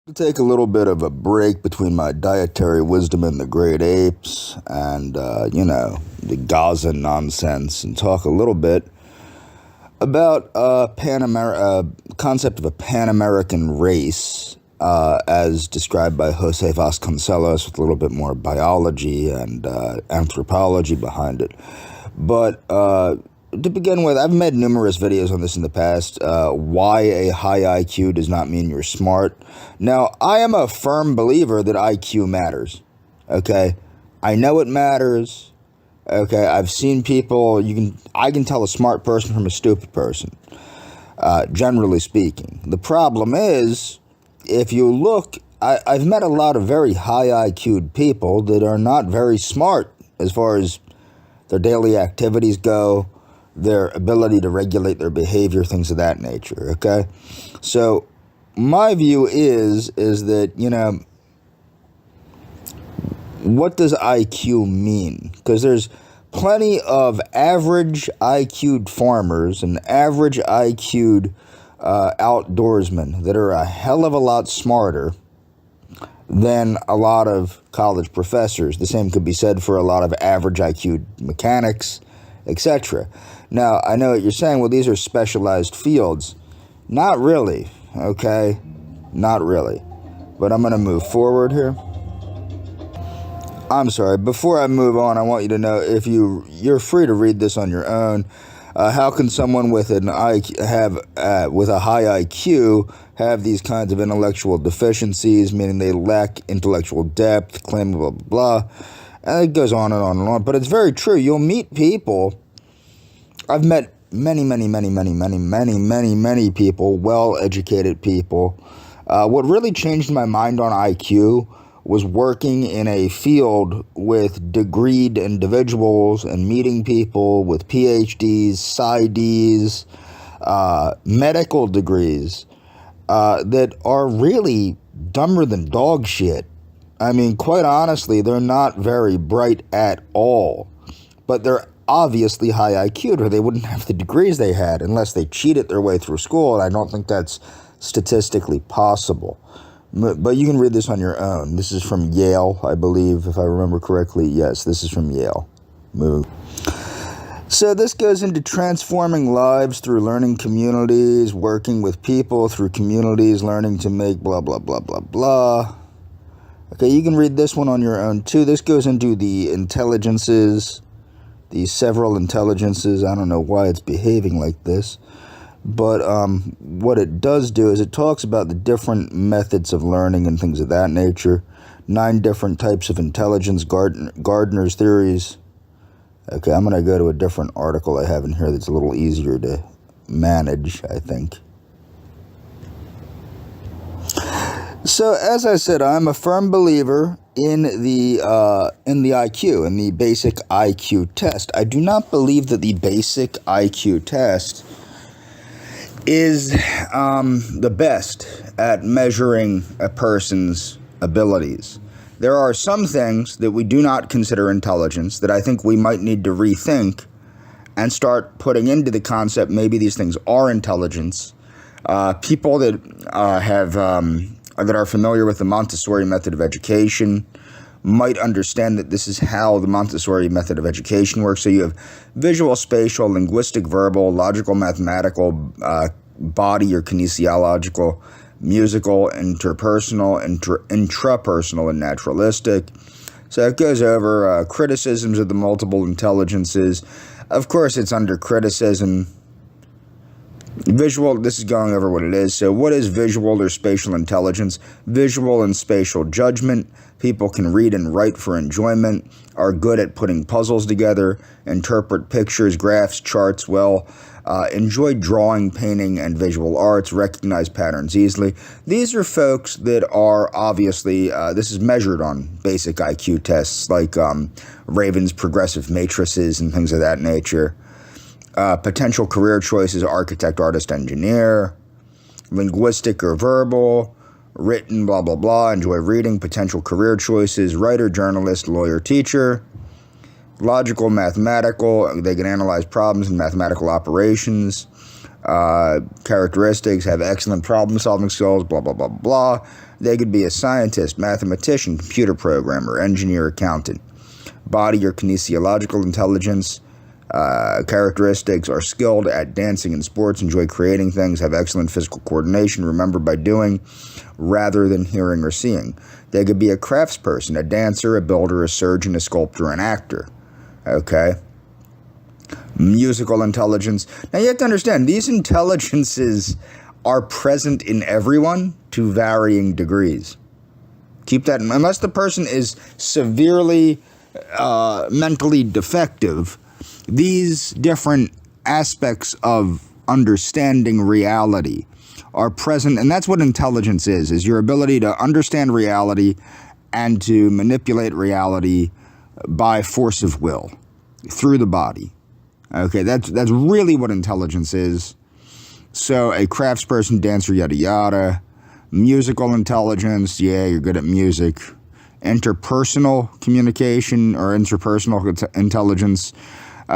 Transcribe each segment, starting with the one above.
To take a little bit of a break between my dietary wisdom and the great apes and, the Gaza nonsense and talk a little bit about concept of a Pan-American race as described by Jose Vasconcelos with a little bit more biology and anthropology behind it. But to begin with, I've made numerous videos on this in the past, why a high IQ does not mean you're smart. Now, I am a firm believer that IQ matters, okay? I know it matters, okay? I've seen people, I can tell a smart person from a stupid person, generally speaking. The problem is, if you look, I've met a lot of very high IQ'd people that are not very smart as far as their daily activities go, their ability to regulate their behavior, things of that nature, okay? So my view is that, what does IQ mean? Because there's plenty of average IQ'd farmers and average IQ'd outdoorsmen that are a hell of a lot smarter than a lot of college professors. The same could be said for a lot of average IQ mechanics, etc. Now, I know what you're saying, well, these are specialized fields. Not really, okay? Not really. But I'm going to move forward here. I'm sorry, before I move on, I want you to know, if you're free to read this on your own. How can someone with with a high IQ have these kinds of intellectual deficiencies, meaning they lack intellectual depth, claim blah, blah, blah. And it goes on and on and on. But it's very true. You'll meet people. I've met many people, well-educated people. What really changed my mind on IQ was working in a field with degreed individuals and meeting people with PhDs, PsyDs, medical degrees that are really dumber than dog shit. I mean, quite honestly, they're not very bright at all, but they're obviously high IQ'd, or they wouldn't have the degrees they had unless they cheated their way through school, and I don't think that's statistically possible. But you can read this on your own. This is from Yale, I believe, if I remember correctly. Yes, this is from Yale. So this goes into transforming lives through learning communities, working with people through communities, learning to make blah, blah, blah, blah, blah. Okay, you can read this one on your own, too. This goes into the intelligences, the several intelligences. I don't know why it's behaving like this. But what it does do is it talks about the different methods of learning and things of that nature. 9 different types of intelligence, Gardner's theories. Okay, I'm going to go to a different article I have in here that's a little easier to manage, I think. So, as I said, I'm a firm believer in the IQ, in the basic IQ test. I do not believe that the basic IQ test is the best at measuring a person's abilities. There are some things that we do not consider intelligence that I think we might need to rethink and start putting into the concept maybe these things are intelligence. People that that are familiar with the Montessori method of education might understand that this is how the Montessori method of education works. So you have visual, spatial, linguistic, verbal, logical, mathematical, body or kinesiological, musical, interpersonal, intrapersonal, and naturalistic. So it goes over criticisms of the multiple intelligences. Of course, it's under criticism. Visual, this is going over what it is. So what is visual or spatial intelligence? Visual and spatial judgment. People can read and write for enjoyment, are good at putting puzzles together, interpret pictures, graphs, charts well, enjoy drawing, painting, and visual arts, recognize patterns easily. These are folks that are obviously, this is measured on basic IQ tests like Raven's progressive matrices and things of that nature. Potential career choices: architect, artist, engineer. Linguistic or verbal, written, blah, blah, blah, enjoy reading. Potential career choices: writer, journalist, lawyer, teacher. Logical, mathematical, they can analyze problems and mathematical operations. Characteristics: have excellent problem-solving skills, blah, blah, blah, blah. They could be a scientist, mathematician, computer programmer, engineer, accountant. Body or kinesiological intelligence characteristics are skilled at dancing and sports, enjoy creating things, have excellent physical coordination, remember by doing rather than hearing or seeing. They could be a craftsperson, a dancer, a builder, a surgeon, a sculptor, an actor. Okay? Musical intelligence. Now you have to understand, these intelligences are present in everyone to varying degrees. Keep that in mind. Unless the person is severely mentally defective, these different aspects of understanding reality are present, and that's what intelligence is your ability to understand reality and to manipulate reality by force of will through the body. Okay, that's really what intelligence is. So a craftsperson, dancer, yada yada. Musical intelligence, yeah, you're good at music. Interpersonal communication or interpersonal intelligence.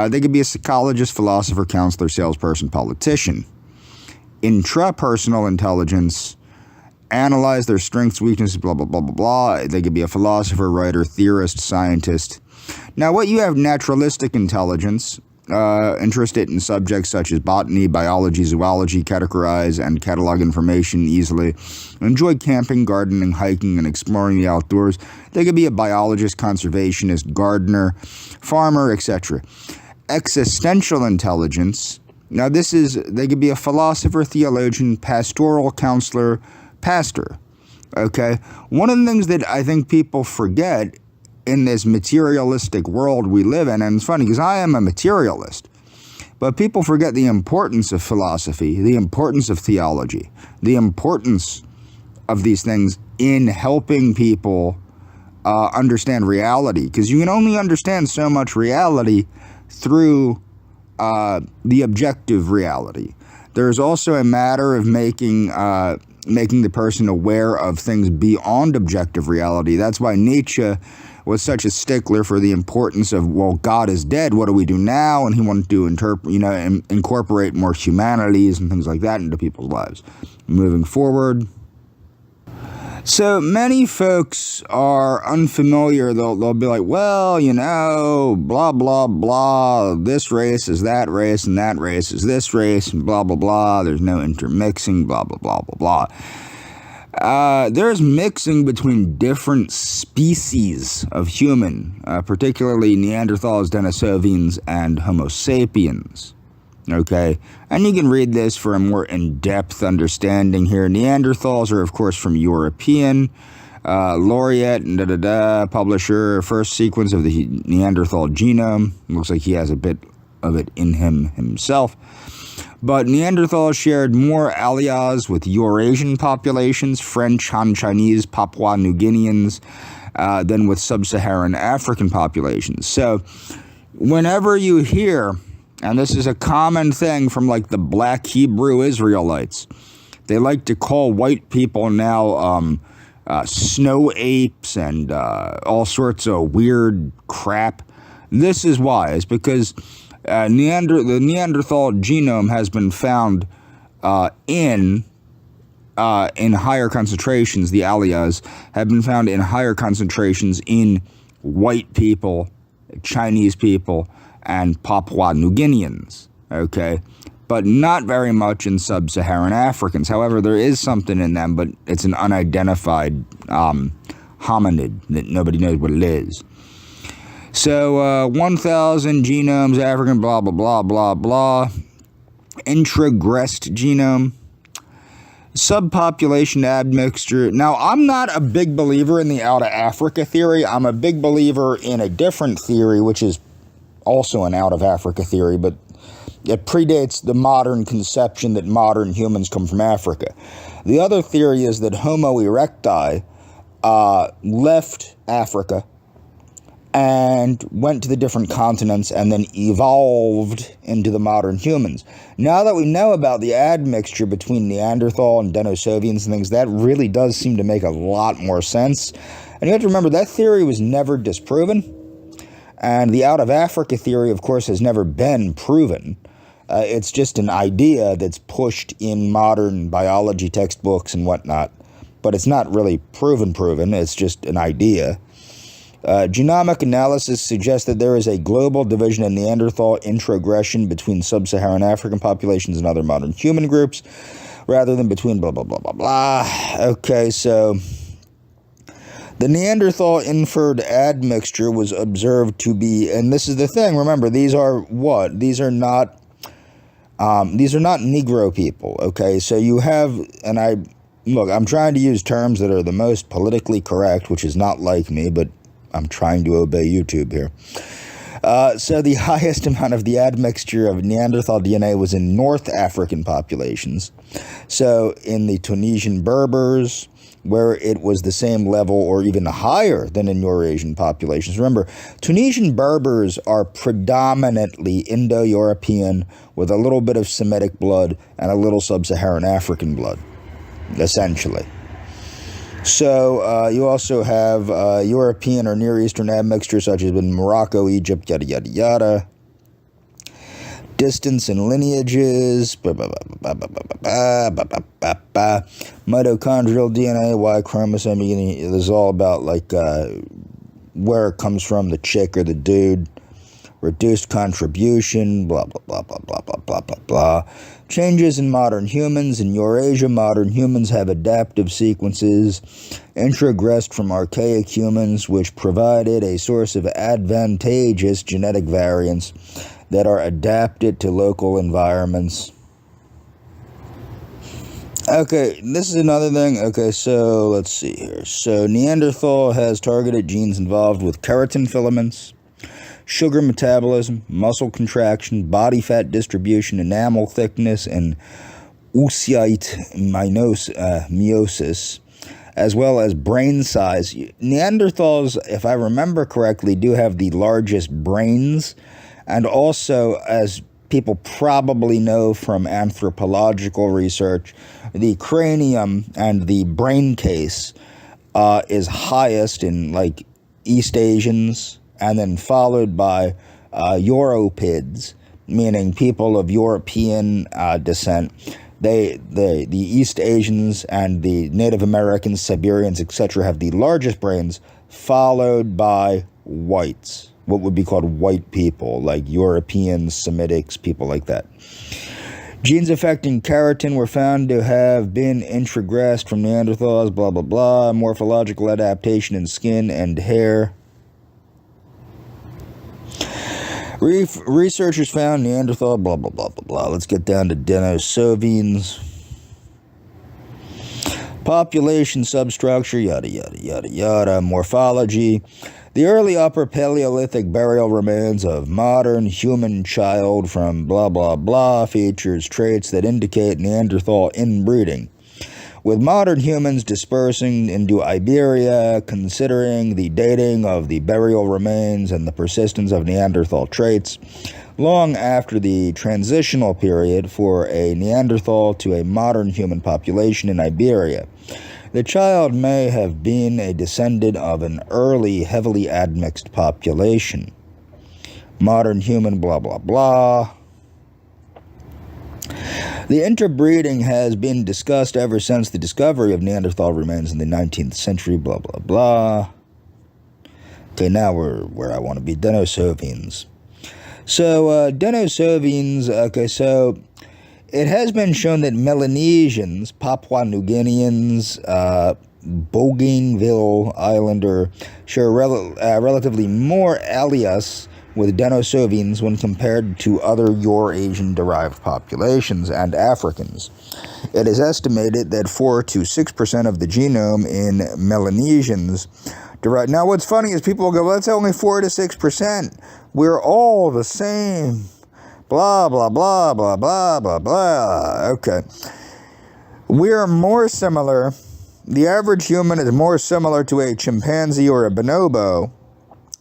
They could be a psychologist, philosopher, counselor, salesperson, politician. Intrapersonal intelligence, analyze their strengths, weaknesses, blah, blah, blah, blah, blah. They could be a philosopher, writer, theorist, scientist. Now, what you have naturalistic intelligence, interested in subjects such as botany, biology, zoology, categorize and catalog information easily, enjoy camping, gardening, hiking, and exploring the outdoors. They could be a biologist, conservationist, gardener, farmer, etc. Existential intelligence. Now they could be a philosopher, theologian, pastoral counselor, pastor. Okay? One of the things that I think people forget in this materialistic world we live in, and it's funny because I am a materialist, but people forget the importance of philosophy, the importance of theology, the importance of these things in helping people understand reality, because you can only understand so much reality through the objective reality. There's also a matter of making the person aware of things beyond objective reality. That's why Nietzsche was such a stickler for the importance of, well, God is dead, what do we do now? And he wanted to incorporate more humanities and things like that into people's lives. Moving forward. So many folks are unfamiliar. They'll be like, well, blah, blah, blah. This race is that race, and that race is this race, and blah, blah, blah. There's no intermixing, blah, blah, blah, blah, blah. There's mixing between different species of human, particularly Neanderthals, Denisovians, and Homo sapiens. Okay, and you can read this for a more in-depth understanding here. Neanderthals are, of course, from European. Laureate and publisher, first sequence of the Neanderthal genome. Looks like he has a bit of it in him himself. But Neanderthals shared more allies with Eurasian populations, French, Han Chinese, Papua New Guineans, than with sub-Saharan African populations. So whenever you hear, and this is a common thing from like the black Hebrew Israelites, they like to call white people now snow apes and all sorts of weird crap. This is why. It's because the Neanderthal genome has been found in higher concentrations. The allias have been found in higher concentrations in white people, Chinese people, and Papua New Guineans, okay? But not very much in sub-Saharan Africans. However, there is something in them, but it's an unidentified hominid that nobody knows what it is. So, 1,000 genomes, African, blah, blah, blah, blah, blah. Intragressed genome. Subpopulation admixture. Now, I'm not a big believer in the out of Africa theory. I'm a big believer in a different theory, which is also an out of Africa theory, but it predates the modern conception that modern humans come from Africa. The other theory is that Homo erecti left Africa and went to the different continents and then evolved into the modern humans. Now that we know about the admixture between Neanderthal and Denisovians and things, that really does seem to make a lot more sense. And you have to remember, that theory was never disproven. And the out of Africa theory, of course, has never been proven. It's just an idea that's pushed in modern biology textbooks and whatnot. but it's not really proven. It's just an idea. Genomic analysis suggests that there is a global division in Neanderthal introgression between sub-Saharan African populations and other modern human groups, rather than between blah, blah, blah, blah, blah. Okay, so the Neanderthal inferred admixture was observed to be, and this is the thing, remember, these are what? These are not Negro people, okay? So you have, and I'm trying to use terms that are the most politically correct, which is not like me, but I'm trying to obey YouTube here. So the highest amount of the admixture of Neanderthal DNA was in North African populations. So in the Tunisian Berbers, where it was the same level or even higher than in Eurasian populations. Remember, Tunisian Berbers are predominantly Indo-European with a little bit of Semitic blood and a little sub-Saharan African blood, essentially. So you also have European or Near Eastern admixture, such as in Morocco, Egypt, yada, yada, yada. Distance and lineages, mitochondrial DNA, Y chromosome. This is all about like where it comes from, the chick or the dude. Reduced contribution, blah, blah, blah, blah, blah, blah, blah, blah, blah. Changes in modern humans. In Eurasia, modern humans have adaptive sequences introgressed from archaic humans, which provided a source of advantageous genetic variants that are adapted to local environments. Okay, this is another thing. Okay, so let's see here. So Neanderthal has targeted genes involved with keratin filaments, sugar metabolism, muscle contraction, body fat distribution, enamel thickness, and oocyte meiosis, as well as brain size. Neanderthals, if I remember correctly, do have the largest brains, and also, as people probably know from anthropological research, the cranium and the brain case is highest in like East Asians, and then followed by Europids, meaning people of European descent. The East Asians and the Native Americans, Siberians, etc. have the largest brains, followed by whites, what would be called white people, like Europeans, Semitics, people like that. Genes affecting keratin were found to have been introgressed from Neanderthals, blah, blah, blah. Morphological adaptation in skin and hair. Researchers found Neanderthal, blah, blah, blah, blah, blah. Let's get down to Denisovans. Population, substructure, yada, yada, yada, yada. Morphology. The early Upper Paleolithic burial remains of modern human child from blah, blah, blah features traits that indicate Neanderthal inbreeding, with modern humans dispersing into Iberia. Considering the dating of the burial remains and the persistence of Neanderthal traits long after the transitional period for a Neanderthal to a modern human population in Iberia, the child may have been a descendant of an early, heavily admixed population. Modern human, blah, blah, blah. The interbreeding has been discussed ever since the discovery of Neanderthal remains in the 19th century, blah, blah, blah. Okay, now we're where I want to be, Denisovans. So, Denisovans, okay, so it has been shown that Melanesians, Papua New Guineans, Bougainville Islander share relatively more alias with Denisovans when compared to other Eurasian-derived populations and Africans. It is estimated that 4 to 6% of the genome in Melanesians derived. Now, what's funny is people will go, well, that's only 4 to 6%. We're all the same. Blah, blah, blah, blah, blah, blah, blah. Okay. We are more similar. The average human is more similar to a chimpanzee or a bonobo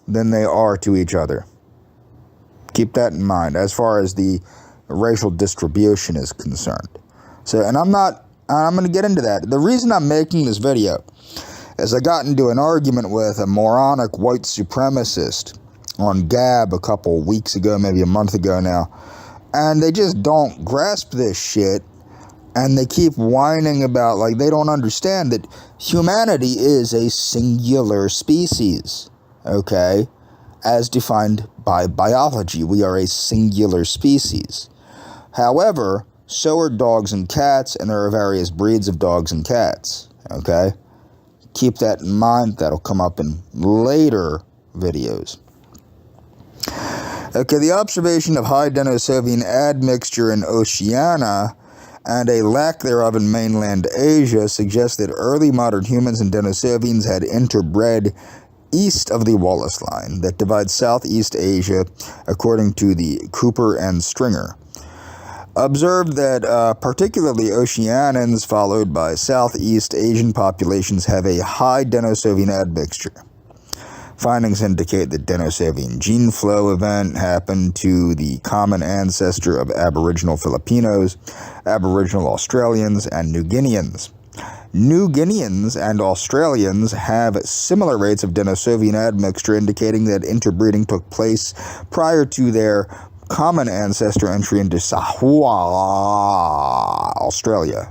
than they are to each other. Keep that in mind as far as the racial distribution is concerned. So, and I'm going to get into that. The reason I'm making this video is I got into an argument with a moronic white supremacist on Gab a couple weeks ago, maybe a month ago now, and they just don't grasp this shit. And they keep whining about, like, they don't understand that humanity is a singular species, okay? As defined by biology, we are a singular species. However, so are dogs and cats, and there are various breeds of dogs and cats, okay? Keep that in mind. That'll come up in later videos. Okay, the observation of high Denisovian admixture in Oceania and a lack thereof in mainland Asia suggests that early modern humans and Denisovians had interbred east of the Wallace Line that divides Southeast Asia, according to the Cooper and Stringer. Observed that particularly Oceanians, followed by Southeast Asian populations, have a high Denisovian admixture. Findings indicate that Denisovian gene flow event happened to the common ancestor of Aboriginal Filipinos, Aboriginal Australians, and New Guineans. New Guineans and Australians have similar rates of Denisovian admixture, indicating that interbreeding took place prior to their common ancestor entry into Samoa, Australia.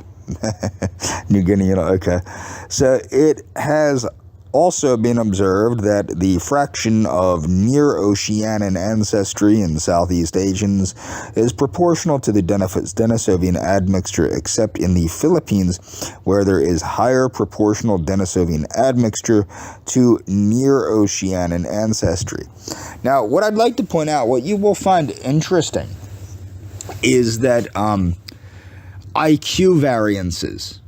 New Guinea, okay. So it has also been observed that the fraction of near-Oceanian ancestry in Southeast Asians is proportional to the Denisovian admixture, except in the Philippines, where there is higher proportional Denisovian admixture to near-Oceanian ancestry. Now, what I'd like to point out, what you will find interesting, is that IQ variances,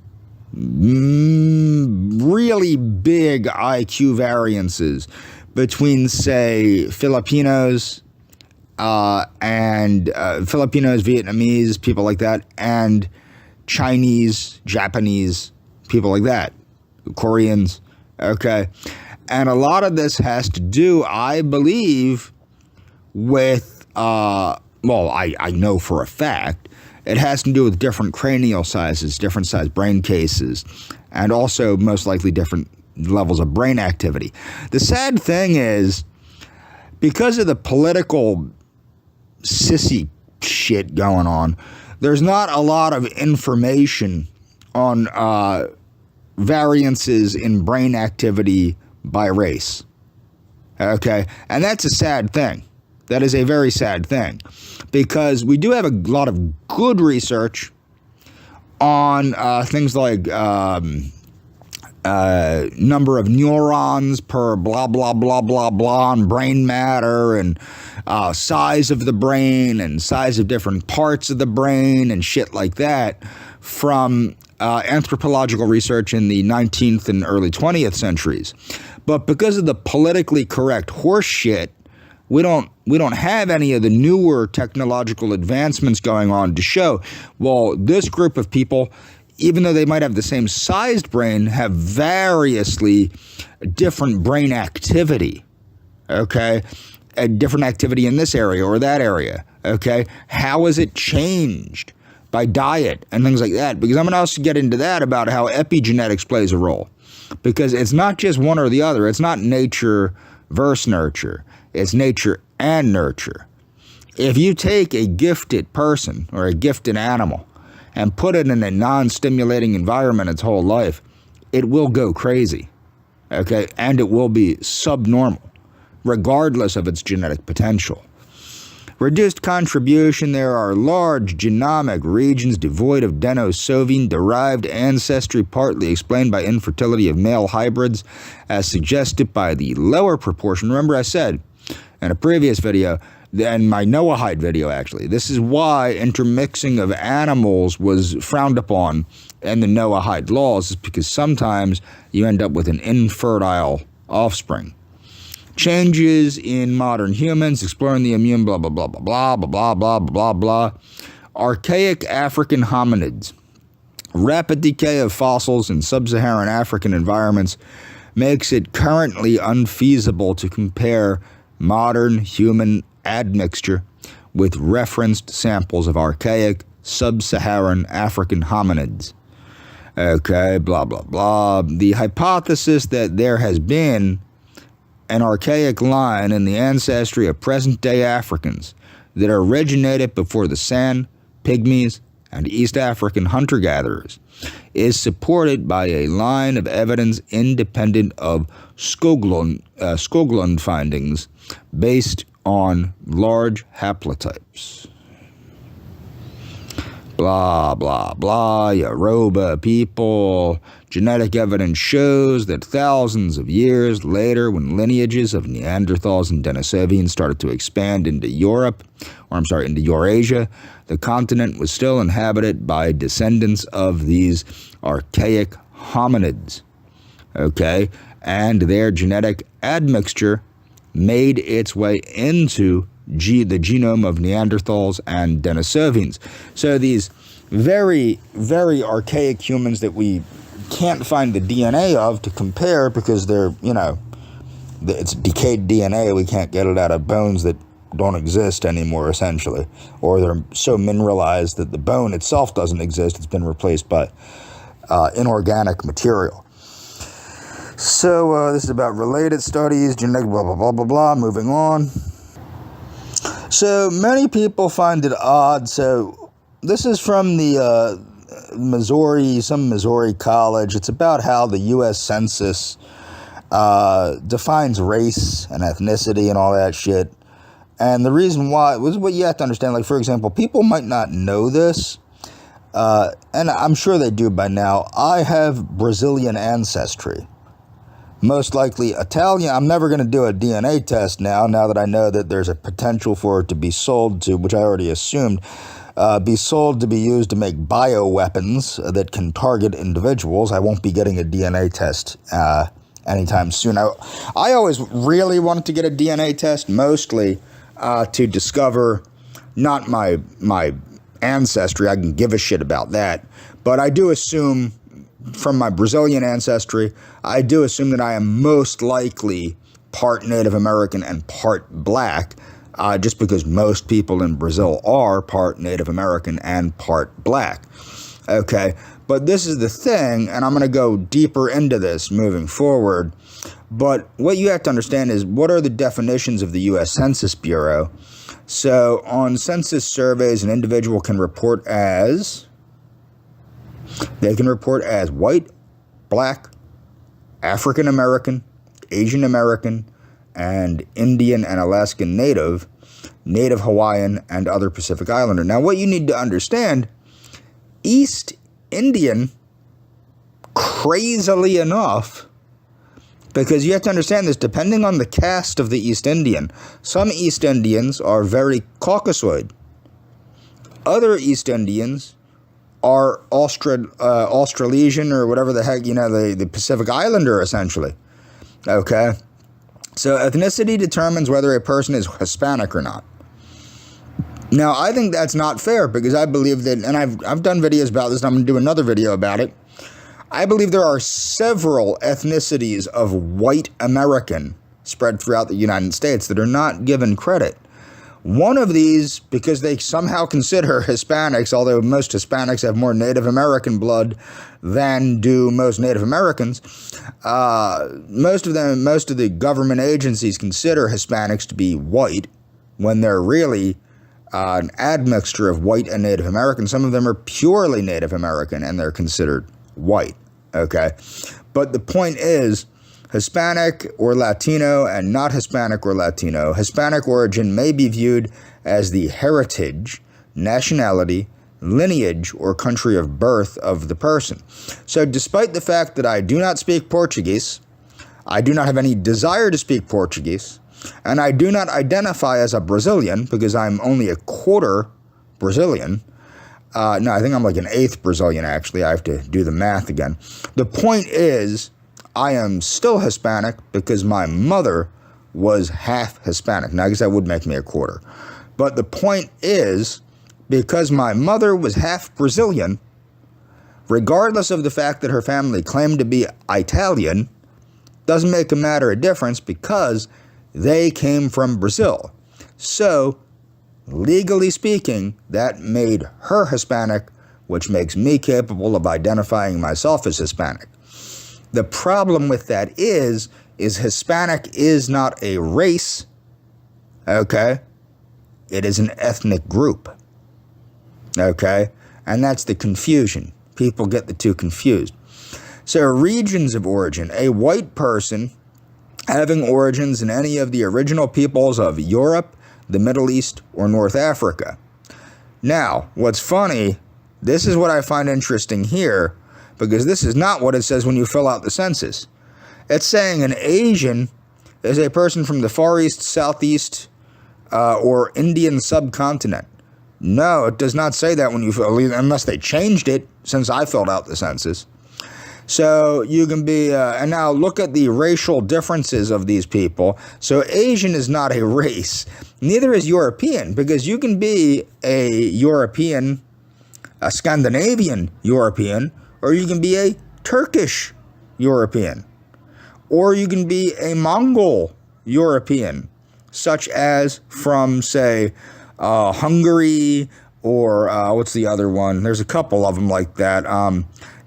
really big IQ variances between, say, Filipinos and Filipinos, Vietnamese, people like that, and Chinese, Japanese, people like that, Koreans, okay? And a lot of this has to do, I believe, with, I know for a fact, it has to do with different cranial sizes, different size brain cases, and also most likely different levels of brain activity. The sad thing is, because of the political sissy shit going on, there's not a lot of information on variances in brain activity by race. Okay? And that's a sad thing. That is a very sad thing, because we do have a lot of good research on things like number of neurons per blah, blah, blah, blah, blah, and brain matter, and size of the brain, and size of different parts of the brain, and shit like that, from anthropological research in the 19th and early 20th centuries. But because of the politically correct horse shit, we don't have any of the newer technological advancements going on to show, well, this group of people, even though they might have the same sized brain, have variously different brain activity, okay? A different activity in this area or that area, okay? How is it changed by diet and things like that? Because I'm going to also get into that about how epigenetics plays a role. Because it's not just one or the other. It's not nature versus nurture. It's nature and nurture. If you take a gifted person or a gifted animal and put it in a non-stimulating environment its whole life, it will go crazy, okay? And it will be subnormal, regardless of its genetic potential. Reduced contribution, there are large genomic regions devoid of Denisovian-derived ancestry, partly explained by infertility of male hybrids, as suggested by the lower proportion. Remember I said in a previous video, in my Noahide video actually, this is why intermixing of animals was frowned upon in the Noahide laws, is because sometimes you end up with an infertile offspring. Changes in modern humans, exploring the immune, blah, blah, blah, blah, blah, blah, blah, blah, blah, blah. Archaic African hominids. Rapid decay of fossils in sub-Saharan African environments makes it currently unfeasible to compare modern human admixture with referenced samples of archaic sub-Saharan African hominids. Okay, blah, blah, blah. The hypothesis that there has been an archaic line in the ancestry of present-day Africans that originated before the San, Pygmies, and East African hunter-gatherers, is supported by a line of evidence independent of Skoglund findings based on large haplotypes. Blah, blah, blah, Yoruba people. Genetic evidence shows that thousands of years later, when lineages of Neanderthals and Denisovians started to expand into into Eurasia, the continent was still inhabited by descendants of these archaic hominids. Okay? And their genetic admixture made its way into the genome of Neanderthals and Denisovians. So these very, very archaic humans that we can't find the DNA of to compare because they're, it's decayed DNA. We can't get it out of bones that don't exist anymore, essentially. Or they're so mineralized that the bone itself doesn't exist. It's been replaced by inorganic material. So this is about related studies, genetic blah, blah, blah, blah, blah. Moving on. So many people find it odd. So this is from the Missouri college. It's about how the U.S. Census defines race and ethnicity and all that shit. And the reason why was what you have to understand. Like, for example, people might not know this, and I'm sure they do by now. I have Brazilian ancestry. Most likely Italian. I'm never going to do a DNA test now that I know that there's a potential for it to be sold to, which I already assumed, be sold to be used to make bioweapons that can target individuals. I won't be getting a DNA test anytime soon. I always really wanted to get a DNA test, mostly to discover not my ancestry. I can give a shit about that. But I do assume, from my Brazilian ancestry, I do assume that I am most likely part Native American and part black, just because most people in Brazil are part Native American and part black. Okay, but this is the thing, and I'm going to go deeper into this moving forward, but what you have to understand is what are the definitions of the U.S. Census Bureau. So on census surveys, an individual can report as white, black, African American, Asian American, and Indian and Alaskan Native, Native Hawaiian, and other Pacific Islander. Now, what you need to understand, East Indian, crazily enough, because you have to understand this, depending on the caste of the East Indian, some East Indians are very Caucasoid. Other East Indians are Australasian or whatever the heck, the Pacific Islander, essentially. Okay? So ethnicity determines whether a person is Hispanic or not. Now, I think that's not fair because I believe that, and I've done videos about this, and I'm going to do another video about it. I believe there are several ethnicities of white American spread throughout the United States that are not given credit. One of these, because they somehow consider Hispanics, although most Hispanics have more Native American blood than do most Native Americans, most of the government agencies consider Hispanics to be white when they're really an admixture of white and Native American. Some of them are purely Native American and they're considered white, okay? But the point is, Hispanic or Latino and not Hispanic or Latino, Hispanic origin may be viewed as the heritage, nationality, lineage, or country of birth of the person. So despite the fact that I do not speak Portuguese, I do not have any desire to speak Portuguese, and I do not identify as a Brazilian because I'm only a quarter Brazilian. No, I think I'm like an eighth Brazilian, actually. I have to do the math again. The point is, I am still Hispanic because my mother was half Hispanic. Now, I guess that would make me a quarter. But the point is, because my mother was half Brazilian, regardless of the fact that her family claimed to be Italian, doesn't make a matter of difference because they came from Brazil. So, legally speaking, that made her Hispanic, which makes me capable of identifying myself as Hispanic. The problem with that is Hispanic is not a race, okay? It is an ethnic group, okay? And that's the confusion. People get the two confused. So regions of origin, a white person having origins in any of the original peoples of Europe, the Middle East, or North Africa. Now, what's funny, this is what I find interesting here, because this is not what it says when you fill out the census. It's saying an Asian is a person from the Far East, Southeast, or Indian subcontinent. No, it does not say that when you fill, unless they changed it since I filled out the census. So you can be, and now look at the racial differences of these people. So Asian is not a race. Neither is European, because you can be a European, a Scandinavian European, or you can be a Turkish European, or you can be a Mongol European, such as from, say, Hungary, or what's the other one? There's a couple of them like that.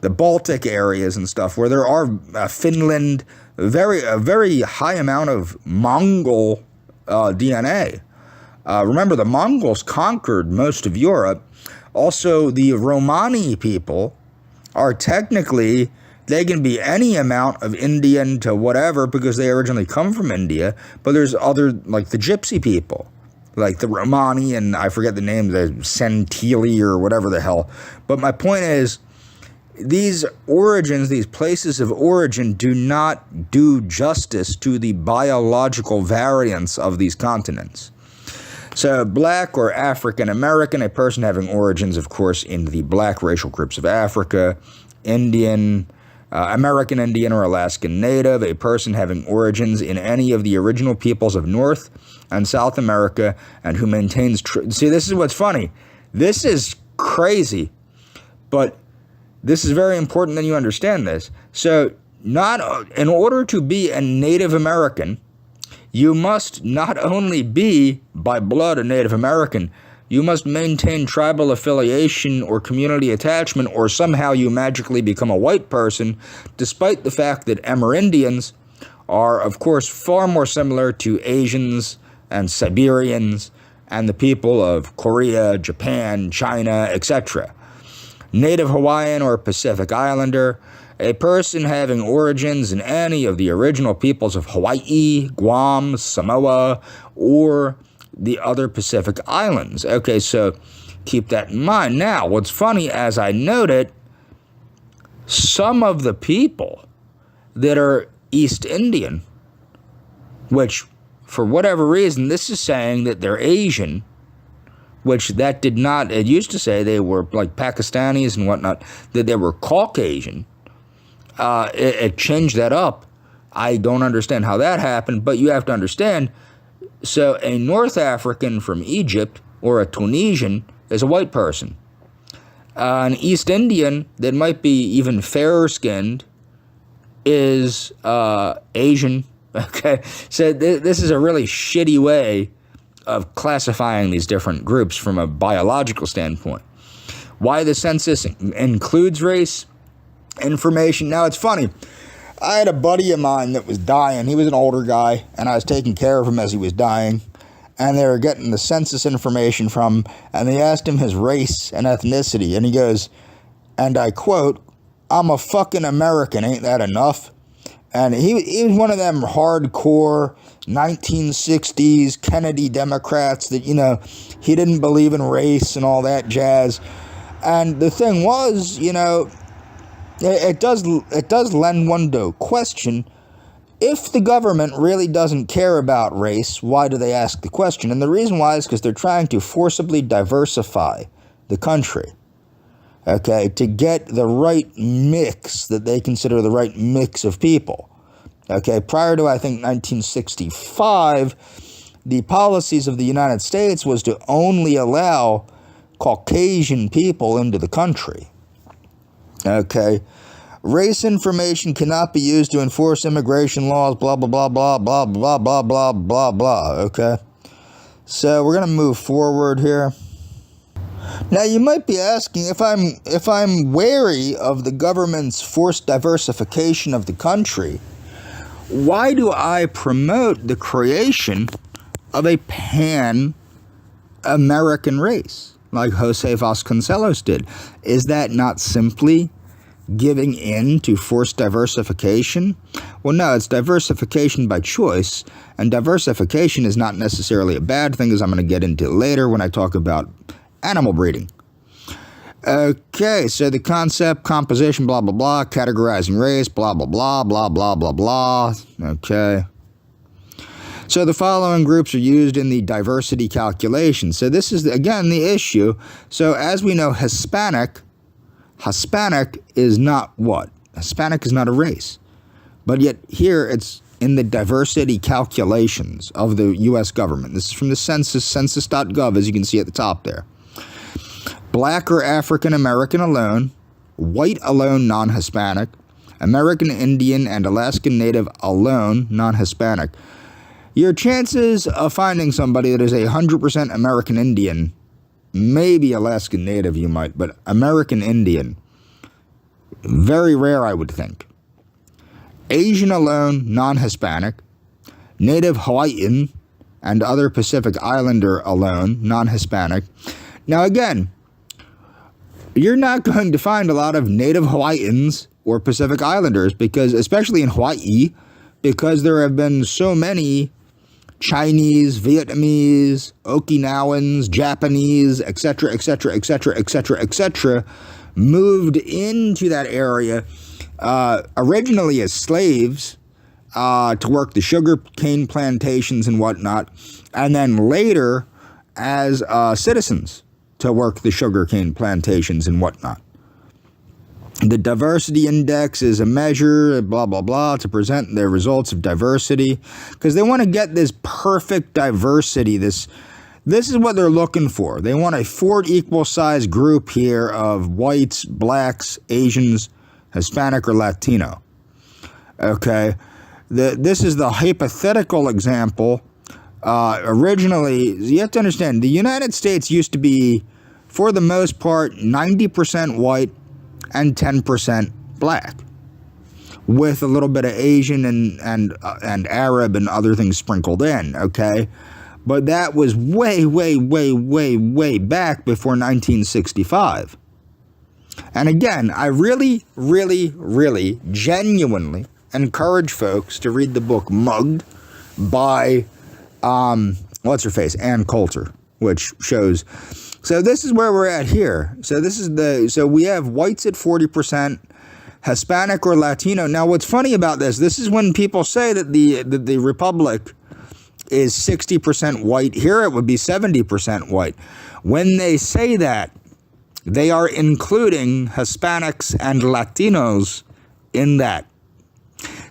The Baltic areas and stuff, where there are Finland, a very high amount of Mongol DNA. Remember, the Mongols conquered most of Europe. Also, the Romani people are technically, they can be any amount of Indian to whatever, because they originally come from India. But there's other, like the Gypsy people, like the Romani, and I forget the name, the Centili or whatever the hell. But my point is, these origins, these places of origin, do not do justice to the biological variance of these continents. So black or African American, a person having origins, of course, in the black racial groups of Africa, Indian, American Indian or Alaskan Native, a person having origins in any of the original peoples of North and South America, and who maintains... See, this is what's funny. This is crazy, but this is very important that you understand this. So, in order to be a Native American, you must not only be, by blood, a Native American, you must maintain tribal affiliation or community attachment, or somehow you magically become a white person, despite the fact that Amerindians are, of course, far more similar to Asians and Siberians and the people of Korea, Japan, China, etc. Native Hawaiian or Pacific Islander, a person having origins in any of the original peoples of Hawaii, Guam, Samoa, or the other Pacific Islands. Okay, so keep that in mind. Now, what's funny, as I noted, some of the people that are East Indian, which, for whatever reason, this is saying that they're Asian, which that did not, it used to say they were like Pakistanis and whatnot, that they were Caucasian. It changed that up. I don't understand how that happened, but you have to understand, so a North African from Egypt or a Tunisian is a white person. An East Indian that might be even fairer-skinned is Asian. Okay, so this is a really shitty way of classifying these different groups from a biological standpoint. Why the census includes race information. Now, it's funny. I had a buddy of mine that was dying. He was an older guy, and I was taking care of him as he was dying. And they were getting the census information from him, and they asked him his race and ethnicity. And he goes, and I quote, "I'm a fucking American, ain't that enough?" And he was one of them hardcore 1960s Kennedy Democrats that, he didn't believe in race and all that jazz. And the thing was, it does lend one to question, if the government really doesn't care about race, why do they ask the question? And the reason why is because they're trying to forcibly diversify the country, okay, to get the right mix that they consider the right mix of people. Okay, prior to, I think, 1965, the policies of the United States was to only allow Caucasian people into the country. Okay, race information cannot be used to enforce immigration laws, blah, blah, blah, blah, blah, blah, blah, blah, blah, blah, okay? So we're going to move forward here. Now, you might be asking, if I'm wary of the government's forced diversification of the country, why do I promote the creation of a pan-American race? like Jose Vasconcelos did. Is that not simply giving in to forced diversification? Well, no, it's diversification by choice, and diversification is not necessarily a bad thing, as I'm going to get into later when I talk about animal breeding. Okay, so the concept, composition, blah, blah, blah, categorizing race, blah, blah, blah, blah, blah, blah, blah. Okay. So the following groups are used in the diversity calculation. So this is, again, the issue. So as we know, Hispanic is not what? Hispanic is not a race. But yet here it's in the diversity calculations of the U.S. government. This is from the census, census.gov, as you can see at the top there. Black or African American alone, white alone, non-Hispanic, American Indian and Alaskan Native alone, non-Hispanic. Your chances of finding somebody that is 100% American Indian, maybe Alaskan Native you might, but American Indian, very rare I would think. Asian alone, non-Hispanic, Native Hawaiian and other Pacific Islander alone, non-Hispanic. Now again, you're not going to find a lot of Native Hawaiians or Pacific Islanders, because, especially in Hawaii, because there have been so many Chinese, Vietnamese, Okinawans, Japanese, etc., etc., etc., etc., etc., moved into that area, originally as slaves to work the sugar cane plantations and whatnot, and then later as citizens to work the sugarcane plantations and whatnot. The diversity index is a measure, blah, blah, blah, to present the results of diversity, because they want to get this perfect diversity. This is what they're looking for. They want a 4 equal size group here of whites, blacks, Asians, Hispanic, or Latino. Okay, this is the hypothetical example. Originally, you have to understand, the United States used to be, for the most part, 90% white and 10% black, with a little bit of Asian and Arab and other things sprinkled in, okay? But that was way, way, way, way, way back before 1965. And again, I really, really, really, genuinely encourage folks to read the book Mugged by what's-her-face, Ann Coulter, which shows. So this is where we're at here. So we have whites at 40%, Hispanic or Latino. Now, what's funny about this is when people say that the Republic is 60% white. Here it would be 70% white. When they say that, they are including Hispanics and Latinos in that.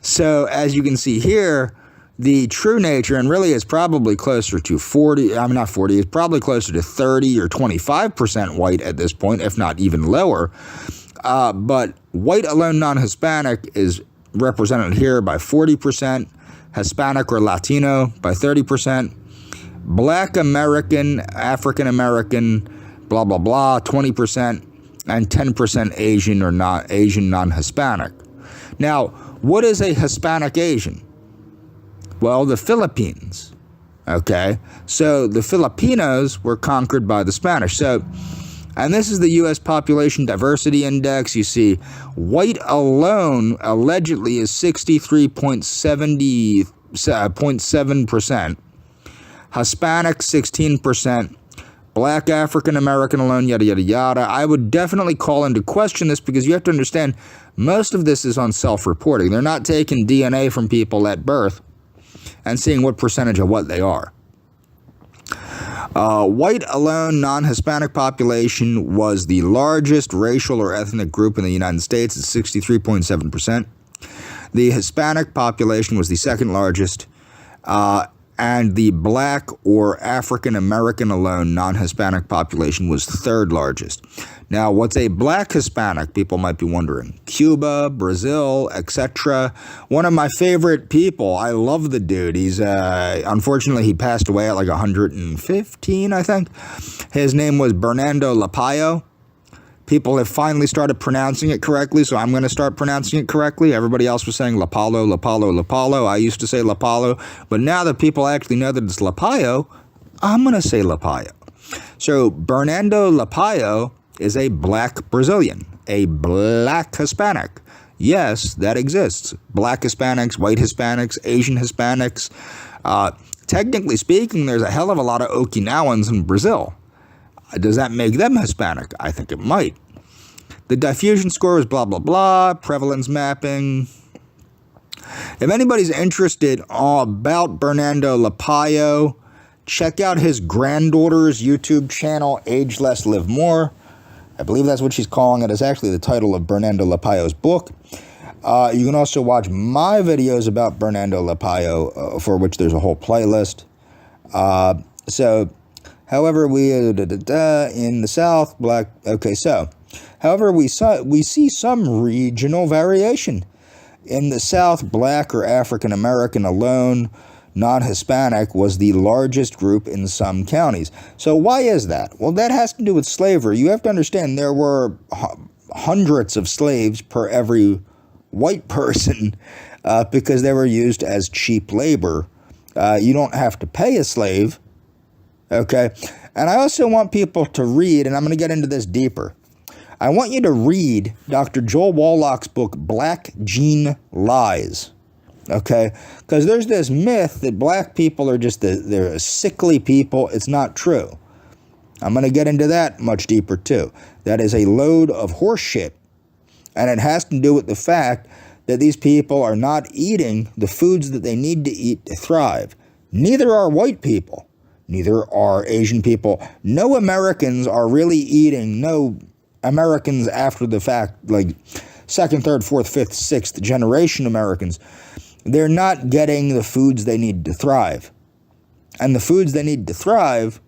So as you can see here, the true nature, and really it's probably closer to 40, I'm not 40, it's probably closer to 30 or 25% white at this point, if not even lower. But white alone non-Hispanic is represented here by 40%, Hispanic or Latino by 30%, Black American, African American, blah, blah, blah, 20%, and 10% Asian or not Asian non-Hispanic. Now, what is a Hispanic Asian? Well, the Philippines, okay? So the Filipinos were conquered by the Spanish. So, and this is the U.S. Population Diversity Index. You see, white alone allegedly is 63.7%, Hispanic 16%, Black African American alone, yada, yada, yada. I would definitely call into question this, because you have to understand, most of this is on self-reporting. They're not taking DNA from people at birth and seeing what percentage of what they are. White alone non-Hispanic population was the largest racial or ethnic group in the United States at 63.7%. The Hispanic population was the second largest, and the Black or African American alone non-Hispanic population was third largest. Now, what's a Black Hispanic? People might be wondering. Cuba, Brazil, etc. One of my favorite people. I love the dude. He's unfortunately he passed away at like 115, I think. His name was Bernardo Lapayo. People have finally started pronouncing it correctly, so I'm going to start pronouncing it correctly. Everybody else was saying Lapalo, Lapalo, Lapalo. I used to say Lapalo, but now that people actually know that it's Lapayo, I'm going to say Lapayo. So Bernardo Lapayo is a black Brazilian, a black Hispanic. Yes, that exists. Black Hispanics, white Hispanics, Asian Hispanics. Technically speaking, there's a hell of a lot of Okinawans in Brazil. Does that make them Hispanic? I think it might. The diffusion score is blah, blah, blah, prevalence mapping. If anybody's interested about Bernardo Lapayo, check out his granddaughter's YouTube channel, Age Less, Live More. I believe that's what she's calling it. It's actually the title of Bernardo Lapayo's book. You can also watch my videos about Bernardo Lapayo, for which there's a whole playlist. However, we in the South, black. Okay, so, however, we see some regional variation. In the South, black or African American alone, non-Hispanic, was the largest group in some counties. So why is that? Well, that has to do with slavery. You have to understand there were hundreds of slaves per every white person because they were used as cheap labor. You don't have to pay a slave, okay? And I also want people to read, and I'm going to get into this deeper. I want you to read Dr. Joel Wallach's book, Black Gene Lies, okay? Because there's this myth that black people are just, they're a sickly people. It's not true. I'm going to get into that much deeper, too. That is a load of horse shit. And it has to do with the fact that these people are not eating the foods that they need to eat to thrive. Neither are white people. Neither are Asian people. No Americans are really eating, no Americans after the fact, like second, third, fourth, fifth, sixth generation Americans, they're not getting the foods they need to thrive. And the foods they need to thrive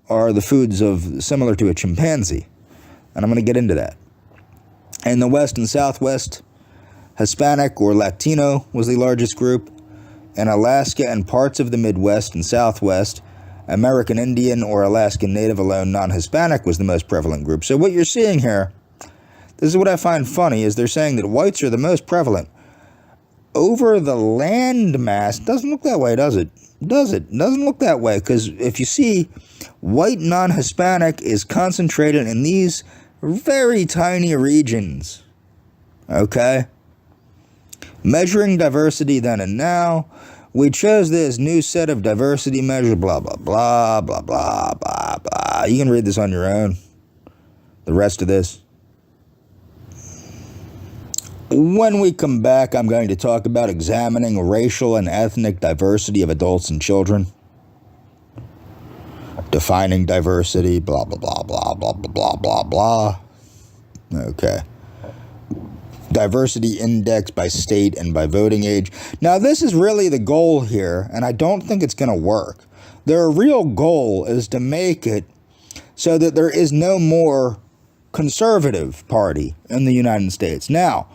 are the foods similar to a chimpanzee. And I'm going to get into that. In the West and Southwest, Hispanic or Latino was the largest group. In Alaska and parts of the Midwest and Southwest, American Indian or Alaskan Native alone, non-Hispanic was the most prevalent group. So what you're seeing here, this is what I find funny, is they're saying that whites are the most prevalent. Over the land mass, doesn't look that way, does it? Doesn't look that way, because if you see, white non-Hispanic is concentrated in these very tiny regions, okay? Measuring diversity then and now, we chose this new set of diversity measures, blah, blah, blah, blah, blah, blah, blah. You can read this on your own, the rest of this. When we come back, I'm going to talk about examining racial and ethnic diversity of adults and children. Defining diversity, blah, blah, blah, blah, blah, blah, blah, blah, blah. Okay. Diversity index by state and by voting age. Now, this is really the goal here, and I don't think it's going to work. Their real goal is to make it so that there is no more conservative party in the United States. Now,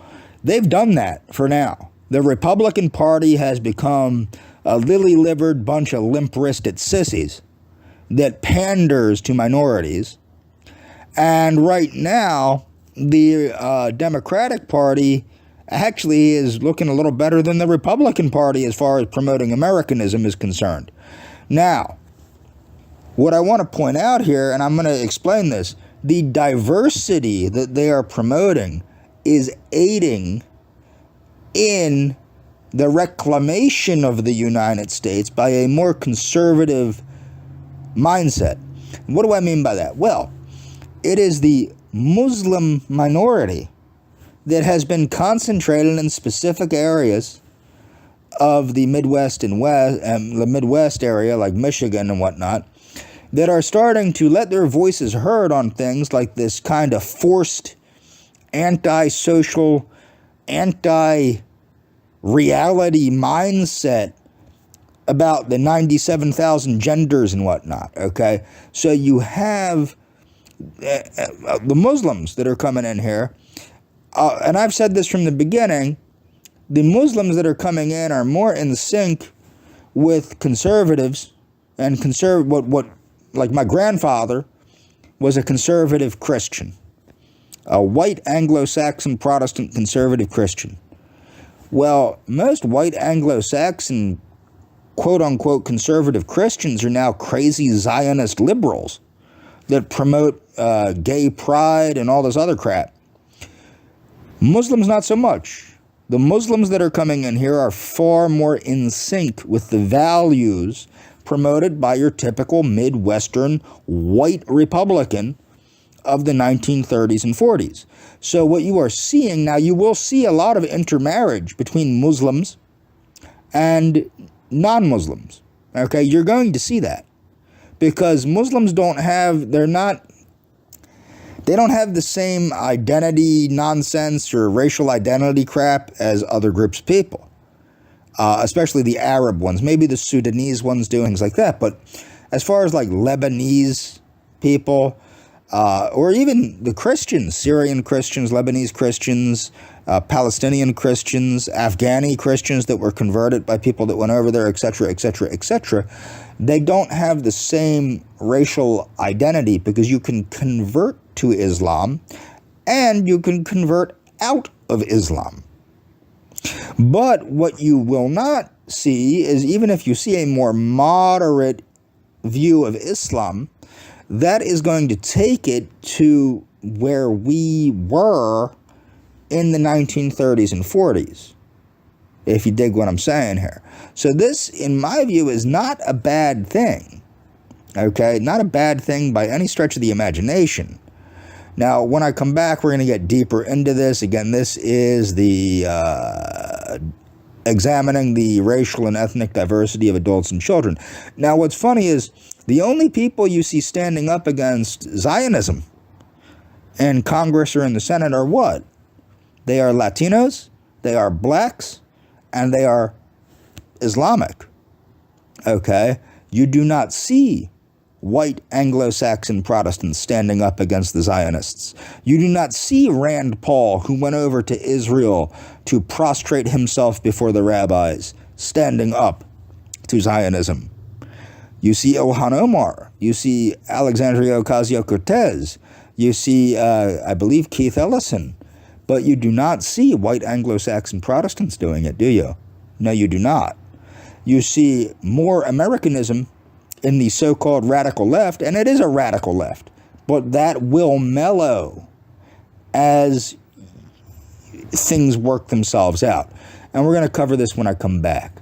they've done that for now. The Republican Party has become a lily-livered bunch of limp-wristed sissies that panders to minorities. And right now, the Democratic Party actually is looking a little better than the Republican Party as far as promoting Americanism is concerned. Now, what I want to point out here, and I'm going to explain this, the diversity that they are promoting is aiding in the reclamation of the United States by a more conservative mindset. What do I mean by that? Well, it is the Muslim minority that has been concentrated in specific areas of the Midwest and West, the Midwest area like Michigan and whatnot, that are starting to let their voices heard on things like this kind of forced anti-social, anti-reality mindset about the 97,000 genders and whatnot, okay? So you have the Muslims that are coming in here, and I've said this from the beginning, the Muslims that are coming in are more in sync with conservatives and what like my grandfather was a conservative Christian, a white Anglo-Saxon Protestant conservative Christian. Well, most white Anglo-Saxon quote-unquote conservative Christians are now crazy Zionist liberals that promote gay pride and all this other crap. Muslims, not so much. The Muslims that are coming in here are far more in sync with the values promoted by your typical Midwestern white Republican of the 1930s and 40s. So what you are seeing now, you will see a lot of intermarriage between Muslims and non-Muslims. Okay, you're going to see that because Muslims don't have the same identity nonsense or racial identity crap as other groups of people, especially the Arab ones. Maybe the Sudanese ones do things like that. But as far as like Lebanese people, or even the Christians, Syrian Christians, Lebanese Christians, Palestinian Christians, Afghani Christians that were converted by people that went over there, etc., etc., etc., they don't have the same racial identity because you can convert to Islam and you can convert out of Islam. But what you will not see is, even if you see a more moderate view of Islam, that is going to take it to where we were in the 1930s and 40s, if you dig what I'm saying here. So this, in my view, is not a bad thing, okay? Not a bad thing by any stretch of the imagination. Now, when I come back, we're going to get deeper into this. Again, this is the examining the racial and ethnic diversity of adults and children. Now, what's funny is the only people you see standing up against Zionism in Congress or in the Senate are what? They are Latinos, they are blacks, and they are Islamic. Okay? You do not see white Anglo-Saxon Protestants standing up against the Zionists. You do not see Rand Paul, who went over to Israel to prostrate himself before the rabbis, standing up to Zionism. You see Ilhan Omar. You see Alexandria Ocasio-Cortez. You see, I believe, Keith Ellison. But you do not see white Anglo-Saxon Protestants doing it, do you? No, you do not. You see more Americanism in the so-called radical left, and it is a radical left, but that will mellow as things work themselves out. And we're going to cover this when I come back.